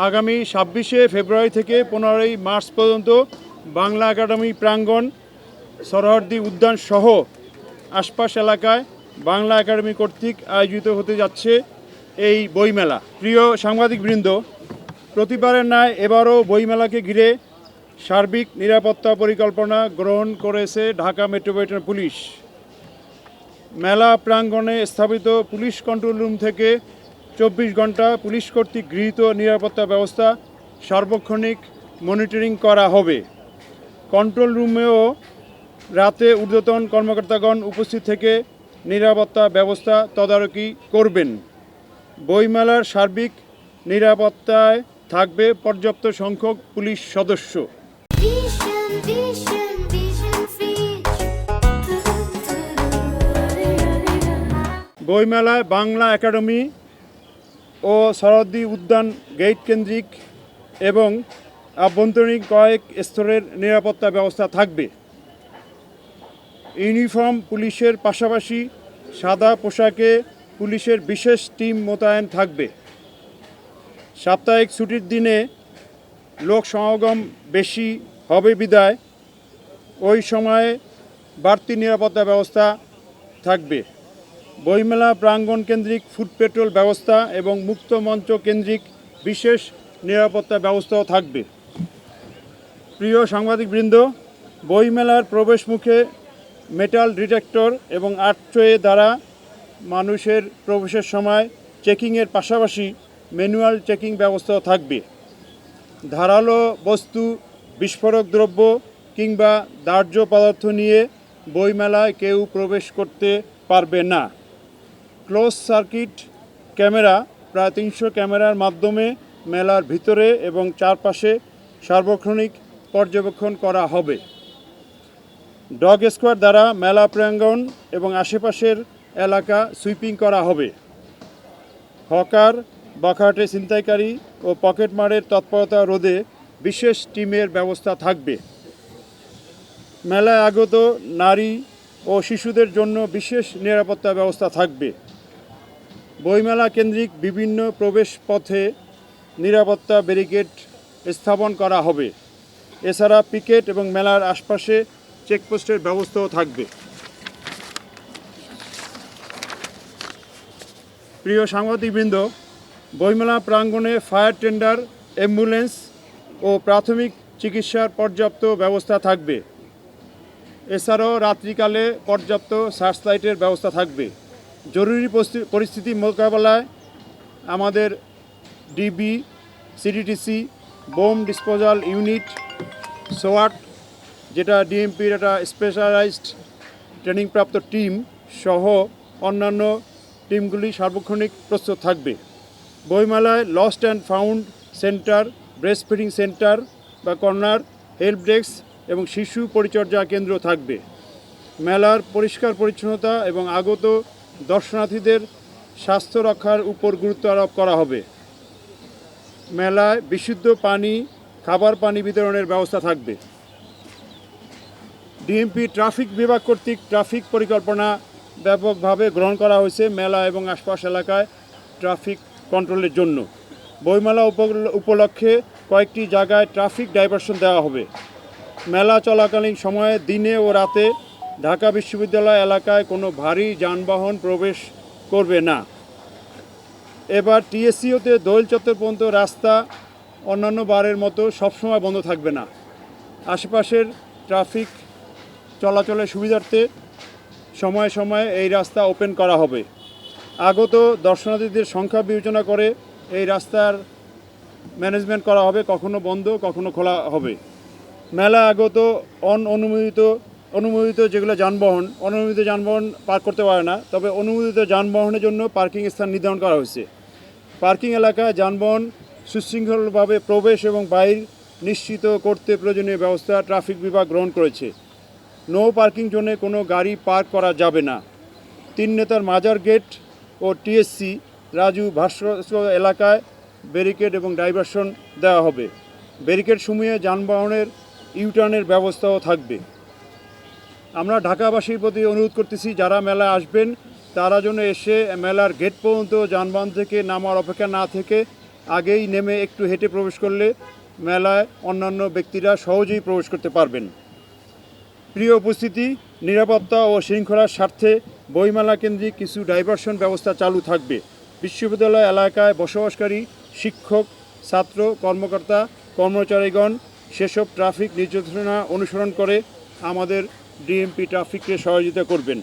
আগামী ২৬শে ফেব্রুয়ারি থেকে ১৫ই মার্চ পর্যন্ত বাংলা একাডেমি প্রাঙ্গণ, সরোয়ার্দী উদ্যান সহ আশপাশ এলাকায় বাংলা একাডেমি কর্তৃক আয়োজিত হতে যাচ্ছে এই বইমেলা। প্রিয় সাংবাদিকবৃন্দ, প্রতিবারের ন্যায় এবারও বইমেলাকে ঘিরে সার্বিক নিরাপত্তা পরিকল্পনা গ্রহণ করেছে ঢাকা মেট্রোপলিটন পুলিশ। মেলা প্রাঙ্গণে স্থাপিত পুলিশ কন্ট্রোল রুম থেকে ২৪ ঘন্টা পুলিশ কর্তৃক গৃহীত নিরাপত্তা ব্যবস্থা সার্বক্ষণিক মনিটরিং করা হবে। কন্ট্রোল রুমেও রাতে ঊর্ধ্বতন কর্মকর্তাগণ উপস্থিত থেকে নিরাপত্তা ব্যবস্থা তদারকি করবেন। বইমেলার সার্বিক নিরাপত্তায় থাকবে পর্যাপ্ত সংখ্যক পুলিশ সদস্য। বইমেলায় বাংলা একাডেমি ও সরোয়ার্দী উদ্যান গেট কেন্দ্রিক এবং আভ্যন্তরীণ কয়েক স্তরের নিরাপত্তা ব্যবস্থা থাকবে। ইউনিফর্ম পুলিশের পাশাপাশি সাদা পোশাকে পুলিশের বিশেষ টিম মোতায়েন থাকবে। সাপ্তাহিক ছুটির দিনে লোক সমাগম বেশি হবে বিধায় ওই সময়ে বাড়তি নিরাপত্তা ব্যবস্থা থাকবে। বইমেলা প্রাঙ্গণ কেন্দ্রিক ফুড পেট্রোল ব্যবস্থা এবং মুক্ত মঞ্চ কেন্দ্রিক বিশেষ নিরাপত্তা ব্যবস্থাও থাকবে। প্রিয় সাংবাদিকবৃন্দ, বইমেলার প্রবেশ মুখে মেটাল ডিটেক্টর এবং আর্চওয়ে দ্বারা মানুষের প্রবেশের সময় চেকিংয়ের পাশাপাশি ম্যানুয়াল চেকিং ব্যবস্থাও থাকবে। ধারালো বস্তু, বিস্ফোরক দ্রব্য কিংবা দাহ্য পদার্থ নিয়ে বইমেলায় কেউ প্রবেশ করতে পারবে না। ক্লোজ সার্কিট ক্যামেরা, প্রায় ৩০০ ক্যামেরার মাধ্যমে মেলার ভিতরে এবং চারপাশে সার্বক্ষণিক পর্যবেক্ষণ করা হবে। ডগ স্কোয়াড দ্বারা মেলা প্রাঙ্গণ এবং আশেপাশের এলাকা সুইপিং করা হবে। হকার, বাখাটে ছিনতাইকারী ও পকেটমারের তৎপরতা রোধে বিশেষ টিমের ব্যবস্থা থাকবে। মেলায় আগত নারী ও শিশুদের জন্য বিশেষ নিরাপত্তা ব্যবস্থা থাকবে। বইমেলা কেন্দ্রিক বিভিন্ন প্রবেশ পথে নিরাপত্তা ব্যারিকেড স্থাপন করা হবে। এছাড়া পিকেট এবং মেলার আশপাশে চেকপোস্টের ব্যবস্থাও থাকবে। প্রিয় সাংবাদিকবৃন্দ, বইমেলা প্রাঙ্গণে ফায়ার টেন্ডার, অ্যাম্বুলেন্স ও প্রাথমিক চিকিৎসার পর্যাপ্ত ব্যবস্থা থাকবে। এছাড়াও রাত্রিকালে পর্যাপ্ত সার্চ লাইটের ব্যবস্থা থাকবে। জরুরি পরিস্থিতি মোকাবেলায় আমাদের ডিবি, সিডিটিসি, বোম ডিসপোজাল ইউনিট, সোয়াট, যেটা ডিএমপির একটা স্পেশালাইজড ট্রেনিংপ্রাপ্ত টিম সহ অন্যান্য টিমগুলি সার্বক্ষণিক প্রস্তুত থাকবে। বইমেলায় lost and found centre, breast feeding centre বা কর্নার, হেল্প ডেস্ক এবং শিশু পরিচর্যা কেন্দ্র থাকবে। মেলার পরিষ্কার পরিচ্ছন্নতা এবং আগত দর্শনার্থীদের স্বাস্থ্য রক্ষার উপর গুরুত্ব আরোপ করা হবে। মেলায় বিশুদ্ধ পানি, খাবার পানি বিতরণের ব্যবস্থা থাকবে। ডিএমপি ট্রাফিক বিভাগ কর্তৃক ট্রাফিক পরিকল্পনা ব্যাপকভাবে গ্রহণ করা হয়েছে মেলা এবং আশপাশ এলাকায় ট্রাফিক কন্ট্রোলের জন্য। বইমেলা উপলক্ষে কয়েকটি জায়গায় ট্রাফিক ডাইভারশন দেওয়া হবে। মেলা চলাকালীন সময়ে দিনে ও রাতে ঢাকা বিশ্ববিদ্যালয় এলাকায় কোনো ভারী যানবাহন প্রবেশ করবে না। এবার টিএসসিওতে দোয়েল চত্বর পর্যন্ত রাস্তা অন্যান্য বারের মতো সবসময় বন্ধ থাকবে না। আশেপাশের ট্রাফিক চলাচলের সুবিধার্থে সময়ে সময়ে এই রাস্তা ওপেন করা হবে। আগত দর্শনার্থীদের সংখ্যা বিবেচনা করে এই রাস্তার ম্যানেজমেন্ট করা হবে, কখনো বন্ধ কখনো খোলা হবে। মেলা আগত অনুমোদিত যেগুলো যানবাহন, অনুমোদিত যানবাহন পার্ক করতে পারে না, তবে অনুমোদিত যানবাহনের জন্য পার্কিং স্থান নির্ধারণ করা হয়েছে। পার্কিং এলাকায় যানবাহন সুশৃঙ্খলভাবে প্রবেশ এবং বাইর নিশ্চিত করতে প্রয়োজনীয় ব্যবস্থা ট্রাফিক বিভাগ গ্রহণ করেছে। নো পার্কিং জোনে কোনো গাড়ি পার্ক করা যাবে না। 3 নেতার মাজার গেট ও টিএসসি রাজু ভাস্কর্য এলাকায় ব্যারিকেড এবং ডাইভারশন দেওয়া হবে। ব্যারিকেড সমূহে যানবাহনের ইউটার্নের ব্যবস্থাও থাকবে। আমরা ঢাকাবাসীর প্রতি অনুরোধ করতেছি, যারা মেলায় আসবেন তারা যেন এসে মেলার গেট পর্যন্ত যানবাহন থেকে নামার অপেক্ষা না থেকে আগেই নেমে একটু হেঁটে প্রবেশ করলে মেলায় অন্যান্য ব্যক্তিরা সহজেই প্রবেশ করতে পারবেন। প্রিয় উপস্থিতি, নিরাপত্তা ও শৃঙ্খলার স্বার্থে বইমেলা কেন্দ্রিক কিছু ডাইভারশন ব্যবস্থা চালু থাকবে। বিশ্ববিদ্যালয় এলাকায় বসবাসকারী শিক্ষক, ছাত্র, কর্মকর্তা, কর্মচারীগণ সেসব ট্রাফিক নির্দেশনা অনুসরণ করে আমাদের ডিএমপি ট্রাফিককে সহযোগিতা করবেন।